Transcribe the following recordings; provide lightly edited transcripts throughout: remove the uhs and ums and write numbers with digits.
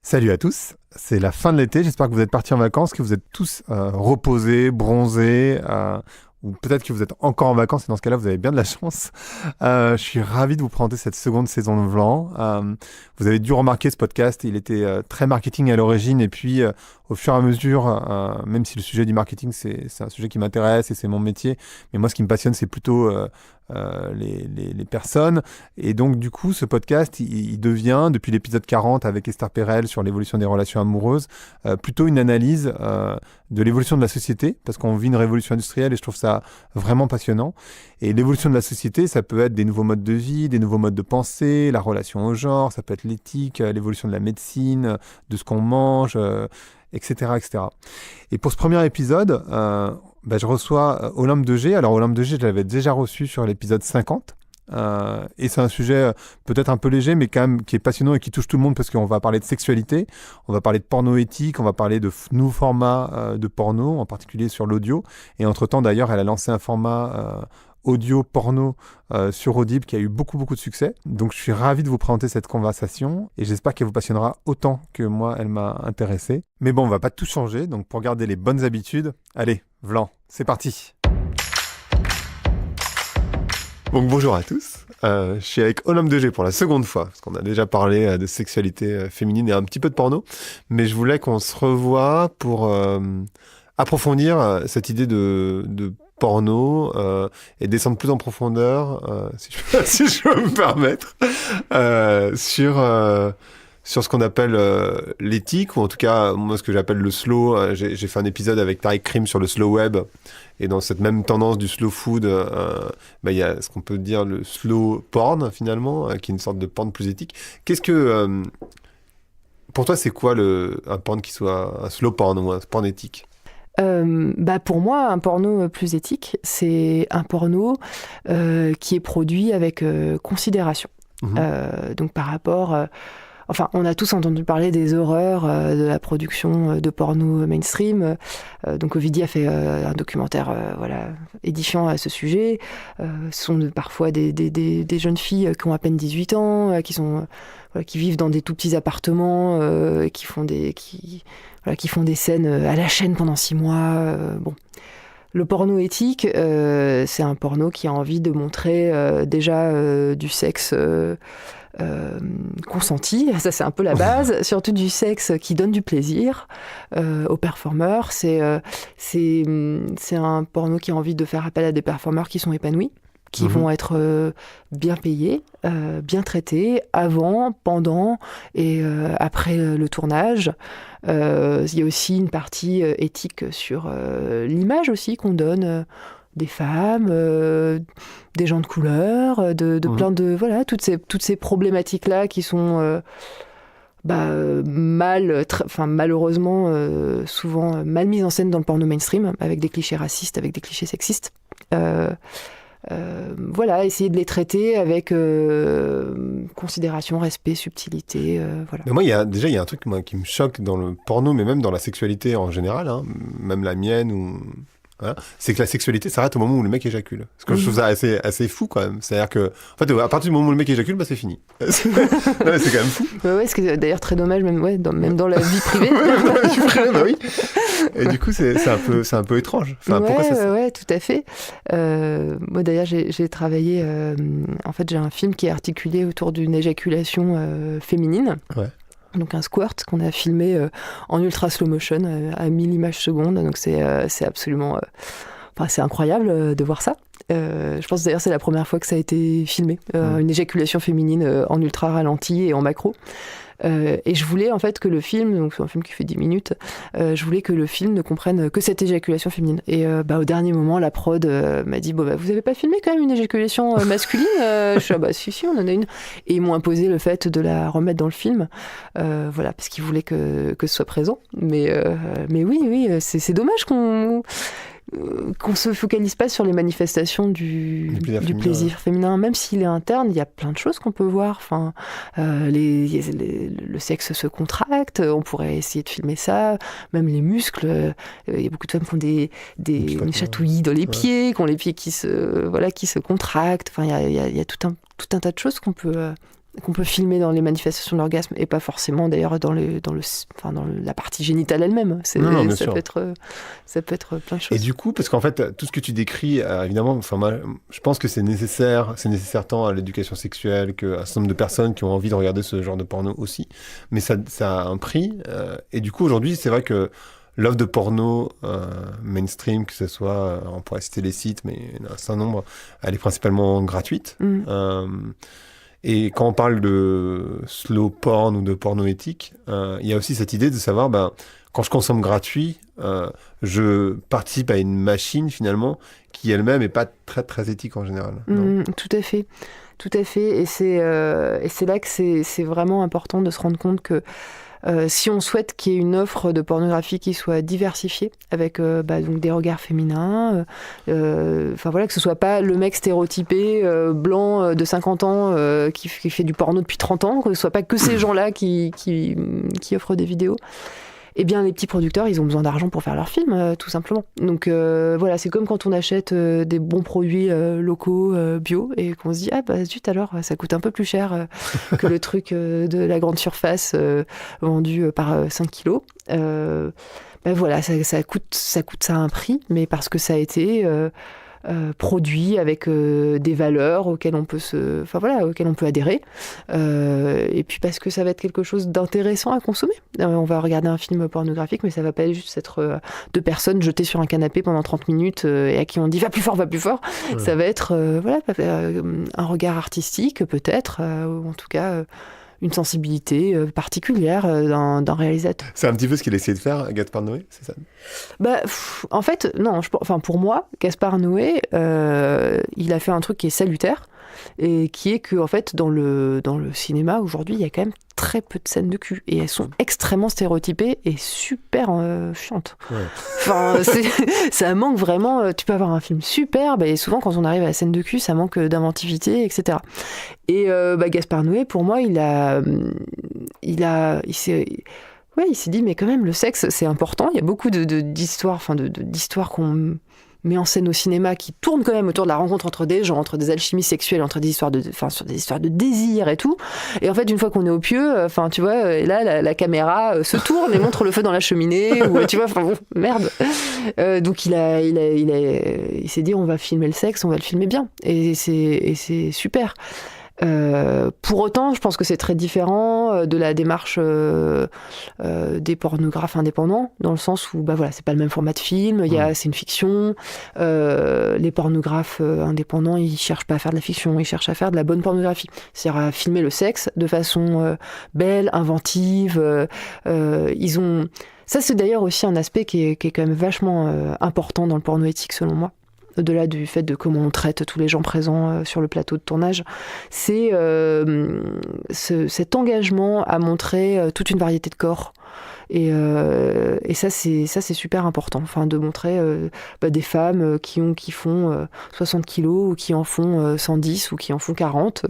Salut à tous, c'est la fin de l'été, j'espère que vous êtes partis en vacances, que vous êtes tous reposés, bronzés, ou peut-être que vous êtes encore en vacances et dans ce cas-là vous avez bien de la chance. Je suis ravi de vous présenter cette seconde saison de Vlan. Vous avez dû remarquer ce podcast, il était très marketing à l'origine et puis au fur et à mesure, même si le sujet du marketing c'est un sujet qui m'intéresse et c'est mon métier, mais moi ce qui me passionne c'est plutôt les personnes. Et donc, du coup, ce podcast, il devient, depuis l'épisode 40 avec Esther Perel sur l'évolution des relations amoureuses, plutôt une analyse de l'évolution de la société, parce qu'on vit une révolution industrielle et je trouve ça vraiment passionnant. Et l'évolution de la société, ça peut être des nouveaux modes de vie, des nouveaux modes de pensée, la relation au genre, ça peut être l'éthique, l'évolution de la médecine, de ce qu'on mange, etc., etc. Et pour ce premier épisode, je reçois Olympe de G. Alors Olympe de G, je l'avais déjà reçu sur l'épisode 50. Et c'est un sujet peut-être un peu léger, mais quand même qui est passionnant et qui touche tout le monde parce qu'on va parler de sexualité, on va parler de porno éthique, on va parler de nouveaux formats de porno, en particulier sur l'audio. Et entre-temps, d'ailleurs, elle a lancé un format audio porno sur Audible qui a eu beaucoup de succès. Donc je suis ravi de vous présenter cette conversation et j'espère qu'elle vous passionnera autant que moi elle m'a intéressé. Mais bon, on va pas tout changer, donc pour garder les bonnes habitudes, allez, Vlan, c'est parti. Donc bonjour à tous, je suis avec Olympe de G pour la seconde fois, parce qu'on a déjà parlé de sexualité féminine et un petit peu de porno, mais je voulais qu'on se revoie pour approfondir cette idée de porno et descendre plus en profondeur, si je peux me permettre, sur ce qu'on appelle l'éthique, ou en tout cas, moi, ce que j'appelle le slow. J'ai fait un épisode avec Tariq Krim sur le slow web, et dans cette même tendance du slow food, il y a ce qu'on peut dire le slow porn, finalement, qui est une sorte de porn plus éthique. Qu'est-ce que... pour toi, c'est quoi un porn qui soit un slow porn ou un porn éthique ? Pour moi, un porno plus éthique, c'est un porno qui est produit avec considération. Donc par rapport... on a tous entendu parler des horreurs de la production de porno mainstream. Donc Ovidie a fait un documentaire édifiant à ce sujet. Ce sont parfois des jeunes filles qui ont à peine 18 ans, qui vivent dans des tout petits appartements, qui font des scènes à la chaîne pendant 6 mois. Le porno éthique, c'est un porno qui a envie de montrer déjà du sexe consenti, ça c'est un peu la base, surtout du sexe qui donne du plaisir aux performeurs. C'est un porno qui a envie de faire appel à des performeurs qui sont épanouis, qui vont être bien payés, bien traités, avant, pendant et après le tournage. Il y a aussi une partie éthique sur l'image aussi qu'on donne des femmes, des gens de couleur, de plein de... Voilà, toutes ces problématiques-là qui sont... malheureusement souvent mal mises en scène dans le porno mainstream, avec des clichés racistes, avec des clichés sexistes. Essayer de les traiter avec considération, respect, subtilité. Mais moi, il y a un truc qui me choque dans le porno, mais même dans la sexualité en général, même la mienne, voilà, c'est que la sexualité s'arrête au moment où le mec éjacule. Parce que je trouve ça assez fou quand même. C'est-à-dire que, en fait, à partir du moment où le mec éjacule, c'est fini. C'est quand même fou. Ouais, ce qui est d'ailleurs très dommage, même dans la vie privée. Dans la vie privée, oui. Et du coup, c'est un peu étrange. Pourquoi c'est ça ? Ouais, tout à fait. Moi, d'ailleurs, j'ai travaillé... j'ai un film qui est articulé autour d'une éjaculation féminine. Ouais. Donc un squirt qu'on a filmé en ultra slow motion à 1000 images secondes. Donc c'est absolument... c'est incroyable de voir ça. Je pense d'ailleurs c'est la première fois que ça a été filmé. Une éjaculation féminine en ultra ralenti et en macro. Et je voulais en fait que le film, donc c'est un film qui fait 10 minutes, je voulais que le film ne comprenne que cette éjaculation féminine. Et au dernier moment, la prod m'a dit vous avez pas filmé quand même une éjaculation masculine Je suis si, on en a une. Et ils m'ont imposé le fait de la remettre dans le film, parce qu'ils voulaient que ce soit présent. Mais oui, c'est dommage qu'on se focalise pas sur les manifestations du plaisir féminin, même s'il est interne. Il y a plein de choses qu'on peut voir. Le sexe se contracte, on pourrait essayer de filmer ça, même les muscles. Il y a beaucoup de femmes qui ont des chatouilles dans les pieds, qui ont les pieds qui se contractent. Il y a tout un tas de choses qu'on peut qu'on peut filmer dans les manifestations de l'orgasme et pas forcément d'ailleurs dans la partie génitale elle-même. Ça peut être plein de choses. Et du coup, parce qu'en fait, tout ce que tu décris, évidemment, moi, je pense que c'est nécessaire tant à l'éducation sexuelle qu'à un certain nombre de personnes qui ont envie de regarder ce genre de porno aussi. Mais ça a un prix. Et du coup, aujourd'hui, c'est vrai que l'offre de porno mainstream, que ce soit, on pourrait citer les sites, mais il y en a un certain nombre, elle est principalement gratuite. Et quand on parle de slow porn ou de porno éthique, il y a aussi cette idée de savoir, quand je consomme gratuit, je participe à une machine finalement qui elle-même n'est pas très très éthique en général. Tout à fait. Et c'est là que c'est vraiment important de se rendre compte que si on souhaite qu'il y ait une offre de pornographie qui soit diversifiée, avec donc des regards féminins, que ce soit pas le mec stéréotypé, blanc de 50 ans, qui fait du porno depuis 30 ans, que ce soit pas que ces gens-là qui offrent des vidéos, eh bien les petits producteurs, ils ont besoin d'argent pour faire leurs films, tout simplement. Donc c'est comme quand on achète des bons produits locaux, bio, et qu'on se dit, zut alors, ça coûte un peu plus cher que le truc de la grande surface vendu par 5 kilos. Ça coûte ça un prix, mais parce que ça a été produit avec des valeurs auxquelles on peut adhérer, et puis parce que ça va être quelque chose d'intéressant à consommer. On va regarder un film pornographique, mais ça va pas juste être deux personnes jetées sur un canapé pendant 30 minutes et à qui on dit va plus fort. Ouais. Ça va être un regard artistique peut-être, ou en tout cas une sensibilité particulière d'un réalisateur. C'est un petit peu ce qu'il essayait de faire, Gaspard Noé, c'est ça ? En fait, non. Pour moi, Gaspard Noé, il a fait un truc qui est salutaire, et qui est que, en fait, dans le cinéma, aujourd'hui, il y a quand même très peu de scènes de cul. Et elles sont extrêmement stéréotypées et super chiantes. Ouais. Ça manque vraiment... Tu peux avoir un film superbe, et souvent, quand on arrive à la scène de cul, ça manque d'inventivité, etc. Et Gaspard Noé, pour moi, il s'est dit, mais quand même, le sexe, c'est important. Il y a beaucoup d'histoires qu'on met en scène au cinéma qui tournent quand même autour de la rencontre entre des gens, entre des alchimies sexuelles, sur des histoires de désir et tout. Et en fait, une fois qu'on est au pieu, tu vois, et là, la caméra se tourne et montre le feu dans la cheminée, ou tu vois, merde. Donc il s'est dit, on va filmer le sexe, on va le filmer bien. Et c'est super. Pour autant, je pense que c'est très différent de la démarche des pornographes indépendants, dans le sens où c'est pas le même format de film, c'est une fiction. Les pornographes indépendants, ils cherchent pas à faire de la fiction, ils cherchent à faire de la bonne pornographie, c'est-à-dire à filmer le sexe de façon belle, inventive. Ça, c'est d'ailleurs aussi un aspect qui est quand même vachement important dans le porno éthique, selon moi. Au-delà du fait de comment on traite tous les gens présents sur le plateau de tournage, c'est cet engagement à montrer toute une variété de corps. Et ça, c'est super important. De montrer des femmes qui font 60 kilos, ou qui en font 110, ou qui en font 40,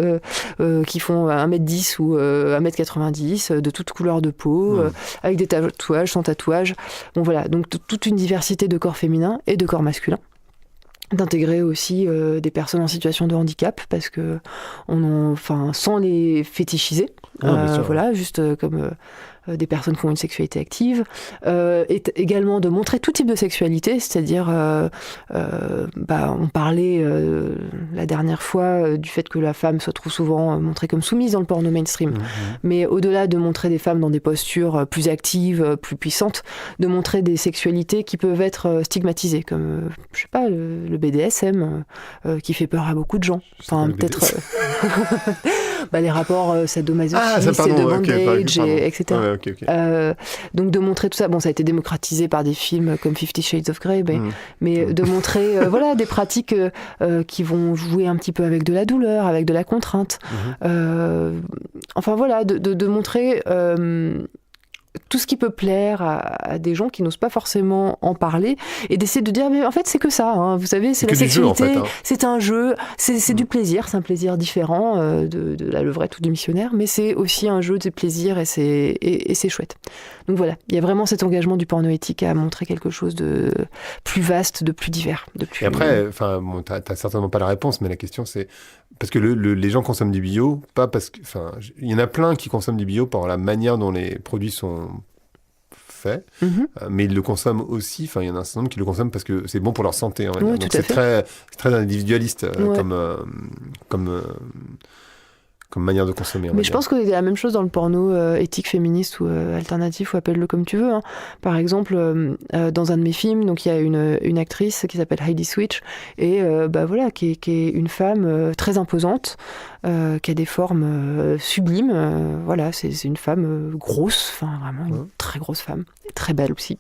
qui font 1m10 ou 1m90, de toutes couleurs de peau, avec des tatouages, sans tatouages. Bon, voilà, donc toute une diversité de corps féminins et de corps masculins. D'intégrer aussi des personnes en situation de handicap, parce que sans les fétichiser, juste comme des personnes qui ont une sexualité active, et également de montrer tout type de sexualité, c'est-à-dire on parlait la dernière fois du fait que la femme soit trop souvent montrée comme soumise dans le porno mainstream, mais au-delà de montrer des femmes dans des postures plus actives, plus puissantes, de montrer des sexualités qui peuvent être stigmatisées, comme je sais pas, le BDSM, qui fait peur à beaucoup de gens, peut-être les rapports sadomasochistes et de bondage, etc. Donc de montrer tout ça, ça a été démocratisé par des films comme 50 Shades of Grey, mais de montrer des pratiques qui vont jouer un petit peu avec de la douleur, avec de la contrainte. De montrer tout ce qui peut plaire à des gens qui n'osent pas forcément en parler, et d'essayer de dire, mais en fait, c'est que ça, hein, vous savez, c'est la sexualité, jeu, en fait, hein. C'est un jeu, c'est du plaisir, c'est un plaisir différent de la levrette ou du missionnaire, mais c'est aussi un jeu de plaisir, et c'est chouette. Donc voilà, il y a vraiment cet engagement du porno éthique à montrer quelque chose de plus vaste, de plus divers. Et après, bon, t'as certainement pas la réponse, mais la question c'est, parce que les gens consomment du bio, pas parce que, il y en a plein qui consomment du bio par la manière dont les produits sont faits, mais ils le consomment aussi, il y en a un certain nombre qui le consomment parce que c'est bon pour leur santé, on va dire. Donc c'est très individualiste comme manière de consommer. Mais je pense qu'il y a la même chose dans le porno éthique, féministe ou alternatif, ou appelle-le comme tu veux. Hein. Par exemple, dans un de mes films, donc il y a une actrice qui s'appelle Heidi Switch, et voilà, qui est une femme très imposante, qui a des formes sublimes. Voilà, c'est une femme grosse, vraiment une très grosse femme, très belle aussi.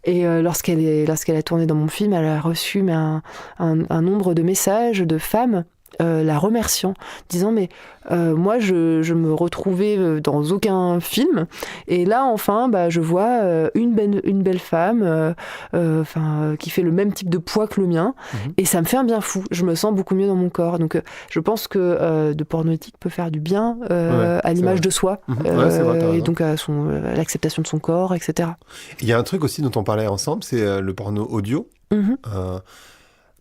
Et lorsqu'elle a tourné dans mon film, elle a reçu un nombre de messages de femmes la remerciant, disant mais moi je me retrouvais dans aucun film, et là enfin je vois une belle femme qui fait le même type de poids que le mien, et ça me fait un bien fou, je me sens beaucoup mieux dans mon corps. Donc je pense que de porno éthique peut faire du bien à l'image de soi, et donc à l'acceptation de son corps, etc. Il y a un truc aussi dont on parlait ensemble, c'est le porno audio.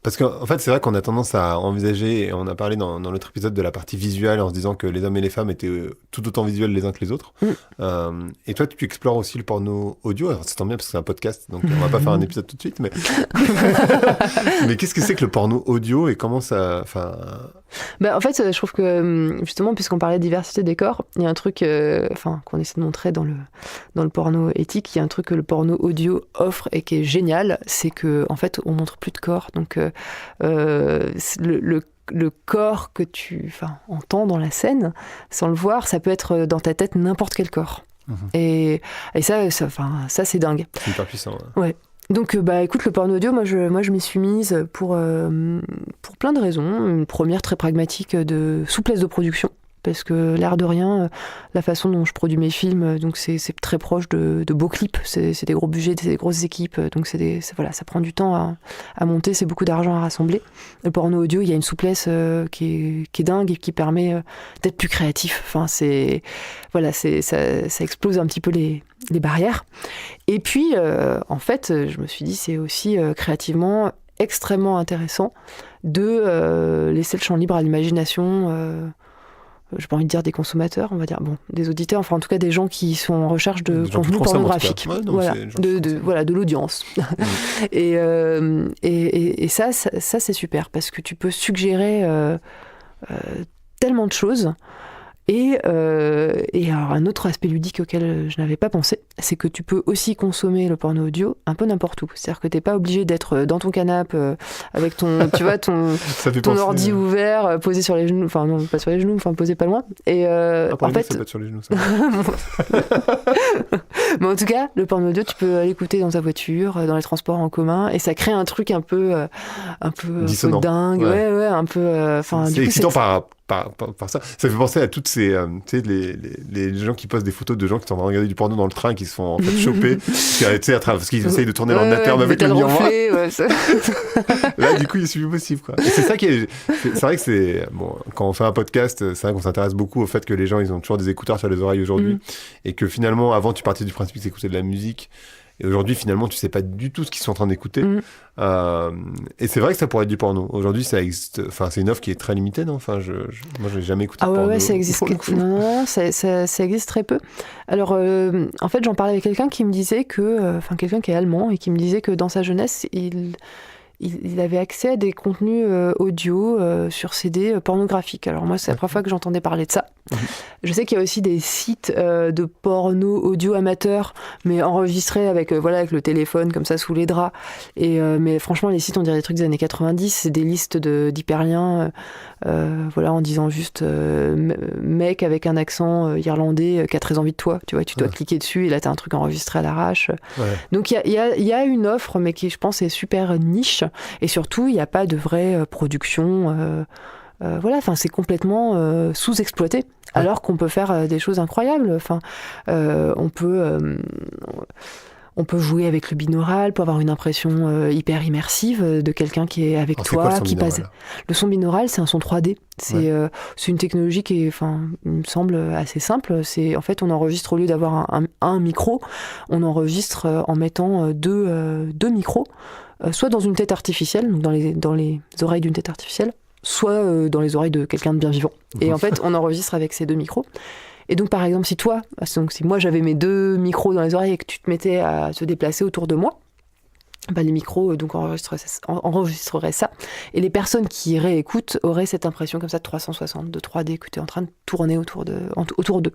Parce qu'en fait, c'est vrai qu'on a tendance à envisager, et on a parlé dans l'autre épisode de la partie visuelle, en se disant que les hommes et les femmes étaient tout autant visuels les uns que les autres. Et toi, tu explores aussi le porno audio. Alors, ça tombe bien parce que c'est un podcast, donc on va pas faire un épisode tout de suite, mais... mais qu'est-ce que c'est que le porno audio et comment ça... En fait, je trouve que, justement, puisqu'on parlait de diversité des corps, il y a un truc qu'on essaie de montrer dans le porno éthique, il y a un truc que le porno audio offre et qui est génial, c'est qu'en fait, on montre plus de corps. Donc, le corps que tu entends dans la scène, sans le voir, ça peut être dans ta tête n'importe quel corps. Et ça, c'est dingue. C'est hyper puissant. Ouais. Donc, écoute, le porno audio, moi, je m'y suis mise pour plein de raisons. Une première très pragmatique de souplesse de production. Parce que l'air de rien, la façon dont je produis mes films, donc c'est très proche de beaux clips. C'est des gros budgets, des grosses équipes. Donc ça prend du temps à monter, c'est beaucoup d'argent à rassembler. Le porno audio, il y a une souplesse qui est dingue et qui permet d'être plus créatif. Ça explose un petit peu les barrières. Et puis, en fait, je me suis dit, c'est aussi créativement extrêmement intéressant de laisser le champ libre à l'imagination. J'ai pas envie de dire des consommateurs, on va dire des auditeurs, enfin en tout cas des gens qui sont en recherche de contenu pornographique, de l'audience. Et ça c'est super parce que tu peux suggérer tellement de choses. Et alors un autre aspect ludique auquel je n'avais pas pensé, c'est que tu peux aussi consommer le porno audio un peu n'importe où. C'est-à-dire que t'es pas obligé d'être dans ton canapé avec ton ordi ouvert, posé sur les genoux, enfin non pas sur les genoux, enfin posé pas loin. Et en fait, ça peut être sur les genoux. Ça. Mais en tout cas, le porno audio, tu peux l'écouter dans ta voiture, dans les transports en commun, et ça crée un truc un peu dissonant, dingue, ouais, un peu. C'est excitant par ça. Ça fait penser à toutes ces, les gens qui postent des photos de gens qui sont en train de regarder du porno dans le train, qui se font en fait choper, parce qu'ils essayent de tourner l'ordinateur avec le miroir. Là, du coup, il est plus possible, quoi. Et c'est ça qui est. C'est vrai que c'est bon. Quand on fait un podcast, c'est vrai qu'on s'intéresse beaucoup au fait que les gens, ils ont toujours des écouteurs sur les oreilles aujourd'hui, et que finalement, avant, tu partais du principe qu'ils écoutaient de la musique. Et aujourd'hui, finalement, tu sais pas du tout ce qu'ils sont en train d'écouter. Et c'est vrai que ça pourrait être du porno. Aujourd'hui, ça existe. Enfin, c'est une offre qui est très limitée, non ? Enfin, moi, je n'ai jamais écouté de porno. Ouais, ça existe. Non, ça existe très peu. Alors, en fait, j'en parlais avec quelqu'un qui me disait que, quelqu'un qui est allemand et qui me disait que dans sa jeunesse, il avait accès à des contenus audio sur CD pornographiques. Alors moi, c'est la première fois que j'entendais parler de ça. Je sais qu'il y a aussi des sites de porno audio amateurs, mais enregistrés avec le téléphone comme ça sous les draps. Mais franchement, les sites, on dirait des trucs des années 90. C'est des listes d'hyperliens, en disant juste mec avec un accent irlandais qui a très envie de toi. Tu vois, tu dois cliquer dessus et là, t'as un truc enregistré à l'arrache. Donc il y a une offre, mais qui, je pense, est super niche. Et surtout, il n'y a pas de vraie production voilà, enfin, c'est complètement sous-exploité, alors qu'on peut faire des choses incroyables. Enfin, on peut jouer avec le binaural pour avoir une impression hyper immersive de quelqu'un qui est avec toi, quoi, qui passe. Le son binaural, c'est un son 3D. C'est une technologie qui est, enfin, il me semble assez simple. C'est en fait, on enregistre au lieu d'avoir un micro, on enregistre en mettant deux micros, soit dans une tête artificielle, donc dans les oreilles d'une tête artificielle, soit dans les oreilles de quelqu'un de bien vivant. Et en fait, on enregistre avec ces deux micros. Et donc, par exemple, si moi j'avais mes 2 micros dans les oreilles et que tu te mettais à se déplacer autour de moi, les micros donc enregistreraient ça. Et les personnes qui réécoutent auraient cette impression comme ça de 360, de 3D, que tu es en train de tourner autour d'eux.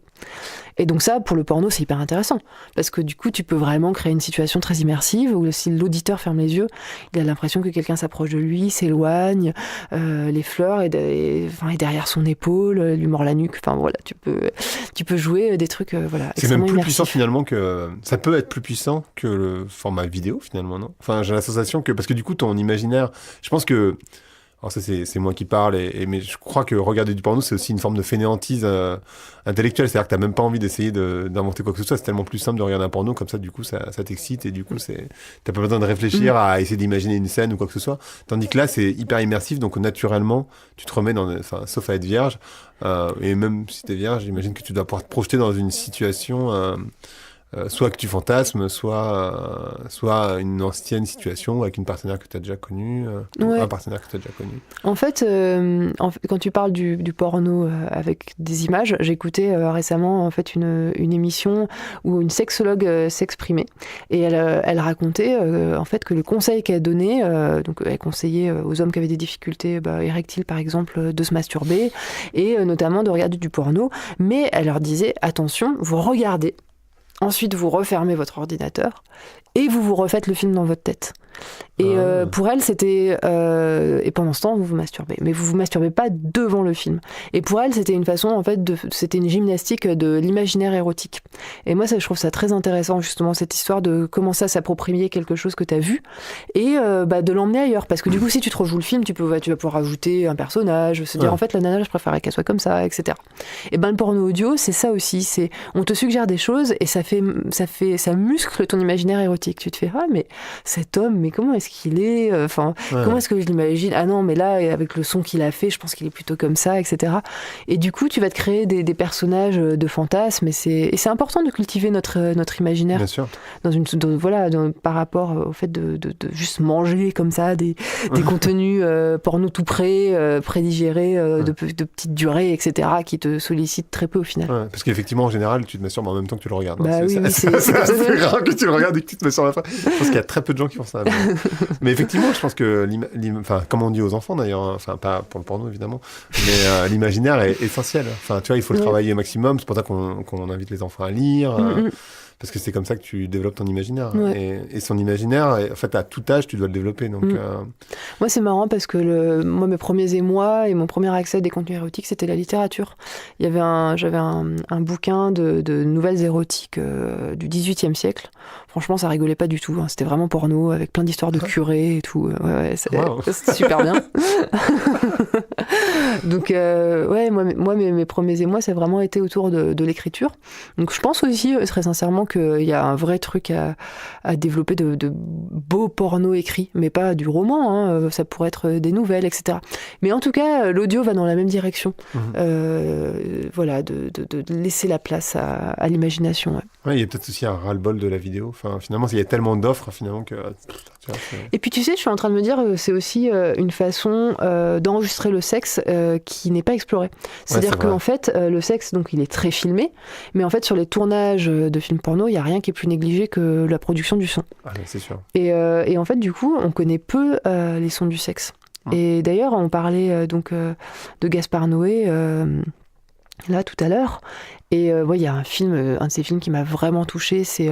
Et donc ça, pour le porno, c'est hyper intéressant. Parce que du coup, tu peux vraiment créer une situation très immersive où si l'auditeur ferme les yeux, il a l'impression que quelqu'un s'approche de lui, s'éloigne, les fleurs est derrière son épaule, lui mord la nuque. Enfin voilà, tu peux jouer des trucs c'est même plus immersifs. puissant finalement que... Ça peut être plus puissant que le format vidéo finalement, non? Enfin, j'ai la sensation que... Parce que du coup, ton imaginaire... Je pense que... Alors ça, c'est moi qui parle, mais je crois que regarder du porno, c'est aussi une forme de fainéantise intellectuelle. C'est-à-dire que t'as même pas envie d'essayer d'inventer quoi que ce soit. C'est tellement plus simple de regarder un porno, comme ça, du coup, ça t'excite, et du coup, t'as pas besoin de réfléchir à essayer d'imaginer une scène ou quoi que ce soit. Tandis que là, c'est hyper immersif, donc naturellement, tu te remets sauf à être vierge, et même si t'es vierge, j'imagine que tu dois pouvoir te projeter dans une situation... soit que tu fantasmes, soit une ancienne situation avec une partenaire que tu as déjà connue, un partenaire que tu as déjà connu. En fait, quand tu parles du porno avec des images, j'ai écouté récemment en fait une émission où une sexologue s'exprimait et elle racontait en fait que le conseil qu'elle donnait, donc elle conseillait aux hommes qui avaient des difficultés érectiles par exemple de se masturber et notamment de regarder du porno, mais elle leur disait attention, vous regardez. Ensuite, vous refermez votre ordinateur et vous refaites le film dans votre tête. Et pour elle, c'était... et pendant ce temps, vous vous masturbez. Mais vous vous masturbez pas devant le film. Et pour elle, c'était une façon, en fait, c'était une gymnastique de l'imaginaire érotique. Et moi, je trouve ça très intéressant, justement, cette histoire de commencer à s'approprier quelque chose que tu as vu et de l'emmener ailleurs. Parce que du coup, si tu te rejoues le film, tu vas pouvoir ajouter un personnage, se dire, en fait, la nana, je préférerais qu'elle soit comme ça, etc. Et le porno audio, c'est ça aussi. On te suggère des choses et ça muscle ton imaginaire érotique. Tu te fais, mais cet homme, mais comment est-ce qu'il est comment est-ce que je l'imagine? Ah non, mais là, avec le son qu'il a fait, je pense qu'il est plutôt comme ça, etc. Et du coup, tu vas te créer des personnages de fantasmes, et c'est important de cultiver notre imaginaire. Bien sûr. Par rapport au fait de juste manger comme ça des contenus porno tout prêts, prédigérés, de petite durée, etc., qui te sollicitent très peu au final. Ouais, parce qu'effectivement, en général, tu te masturbes en même temps que tu le regardes. C'est assez rare que tu le regardes et que tu te masturbes à la fin. Je pense qu'il y a très peu de gens qui font ça. Mais effectivement, je pense que, comme on dit aux enfants d'ailleurs, pas pour le porno évidemment, mais l'imaginaire est essentiel. Enfin, tu vois, il faut le travailler au maximum. C'est pour ça qu'on invite les enfants à lire. Parce que c'est comme ça que tu développes ton imaginaire. Et son imaginaire, en fait, à tout âge, tu dois le développer. Donc, moi, c'est marrant parce que moi, mes premiers émois et mon premier accès à des contenus érotiques, c'était la littérature. J'avais un bouquin de nouvelles érotiques du XVIIIe siècle. Franchement, ça rigolait pas du tout. Hein. C'était vraiment porno, avec plein d'histoires de curés et tout. C'était super bien. Donc, moi, mes premiers émois, ça a vraiment été autour de l'écriture. Donc, je pense aussi, très sincèrement, qu'il y a un vrai truc à développer de beaux pornos écrits, mais pas du roman, hein. Ça pourrait être des nouvelles, etc. Mais en tout cas, l'audio va dans la même direction. De laisser la place à l'imagination. Ouais, il y a peut-être aussi un ras-le-bol de la vidéo. Enfin, finalement, il y a tellement d'offres, finalement, que... Et puis, tu sais, je suis en train de me dire, c'est aussi une façon d'enregistrer le sexe qui n'est pas explorée. C'est-à-dire qu'en fait, le sexe, donc, il est très filmé, mais en fait, sur les tournages de films porno, il n'y a rien qui est plus négligé que la production du son. Ah, c'est sûr. Et en fait, du coup, on connaît peu les sons du sexe. Et d'ailleurs, on parlait de Gaspard Noé là tout à l'heure. Et il y a un de ces films qui m'a vraiment touchée, c'est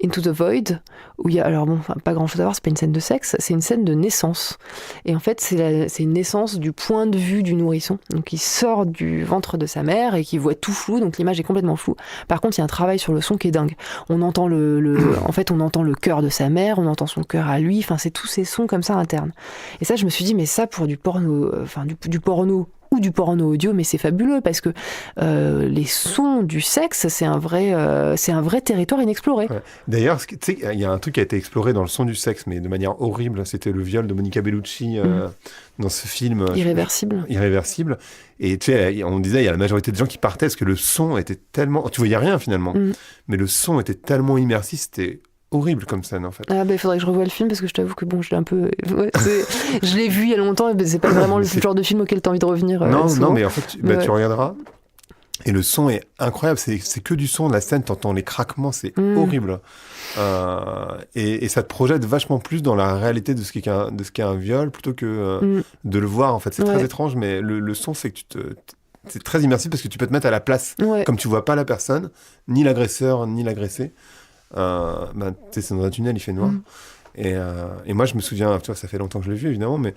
Into the Void, où il y a, alors bon, pas grand chose à voir, c'est pas une scène de sexe, c'est une scène de naissance. Et en fait, c'est une naissance du point de vue du nourrisson. Donc il sort du ventre de sa mère et qui voit tout flou, donc l'image est complètement floue. Par contre, il y a un travail sur le son qui est dingue. On entend en fait, on entend le cœur de sa mère, on entend son cœur à lui, enfin, c'est tous ces sons comme ça internes. Et ça, je me suis dit, mais ça, pour du porno, du porno, ou du porno audio, mais c'est fabuleux parce que les sons du sexe, c'est un vrai territoire inexploré. Ouais. D'ailleurs, tu sais, il y a un truc qui a été exploré dans le son du sexe, mais de manière horrible. C'était le viol de Monica Bellucci dans ce film. Irréversible. Et tu sais, on disait, il y a la majorité des gens qui partaient parce que le son était tellement... Tu voyais rien finalement, mais le son était tellement immersif, c'était horrible comme scène en fait. Ah il faudrait que je revoie le film parce que je t'avoue que bon, je l'ai un peu... je l'ai vu il y a longtemps et c'est pas vraiment le genre de film auquel t'as envie de revenir. Non, mais en fait, tu regarderas et le son est incroyable, c'est que du son de la scène, t'entends les craquements, c'est horrible. Et ça te projette vachement plus dans la réalité de ce qu'est un viol plutôt que de le voir en fait. C'est très étrange, mais le son fait que c'est très immersif parce que tu peux te mettre à la place. Comme tu vois pas la personne, ni l'agresseur, ni l'agressé. C'est dans un tunnel, il fait noir. Et moi, je me souviens, tu vois, ça fait longtemps que je l'ai vu, évidemment, mais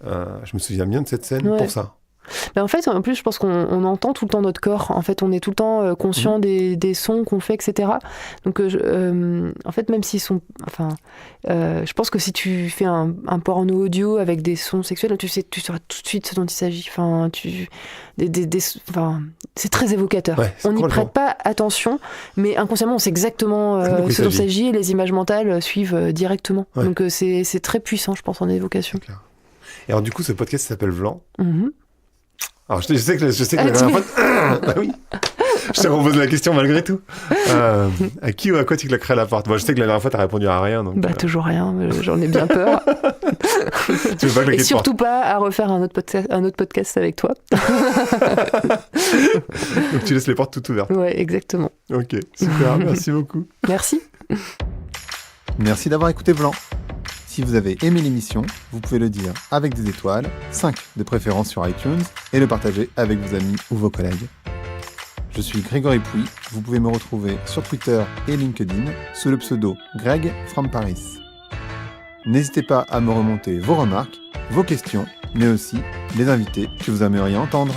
je me souviens bien de cette scène pour ça. En fait, en plus, je pense qu'on entend tout le temps notre corps. En fait, on est tout le temps conscient des sons qu'on fait, etc. Donc, en fait, même s'ils sont... Enfin, je pense que si tu fais un porno audio avec des sons sexuels, tu sauras tout de suite ce dont il s'agit. Enfin, c'est très évocateur. Ouais, on n'y prête pas attention, mais inconsciemment, on sait exactement ce dont il s'agit et les images mentales suivent directement. Ouais. Donc, c'est très puissant, je pense, en évocation. Et alors, du coup, ce podcast s'appelle Vlan. Alors, je sais que la dernière fois... bah oui. Je te repose la question malgré tout. À qui ou à quoi tu claquerais la porte? Moi, je sais que la dernière fois, t'as répondu à rien. Donc, toujours rien. J'en ai bien peur. Tu veux pas claquer et surtout pas à refaire un autre podcast avec toi. Donc, tu laisses les portes toutes ouvertes. Ouais, exactement. Ok, super. Merci beaucoup. Merci. Merci d'avoir écouté Vlan. Si vous avez aimé l'émission, vous pouvez le dire avec des étoiles, 5 de préférence sur iTunes, et le partager avec vos amis ou vos collègues. Je suis Grégory Pouy, vous pouvez me retrouver sur Twitter et LinkedIn sous le pseudo Greg from Paris. N'hésitez pas à me remonter vos remarques, vos questions, mais aussi les invités que vous aimeriez entendre.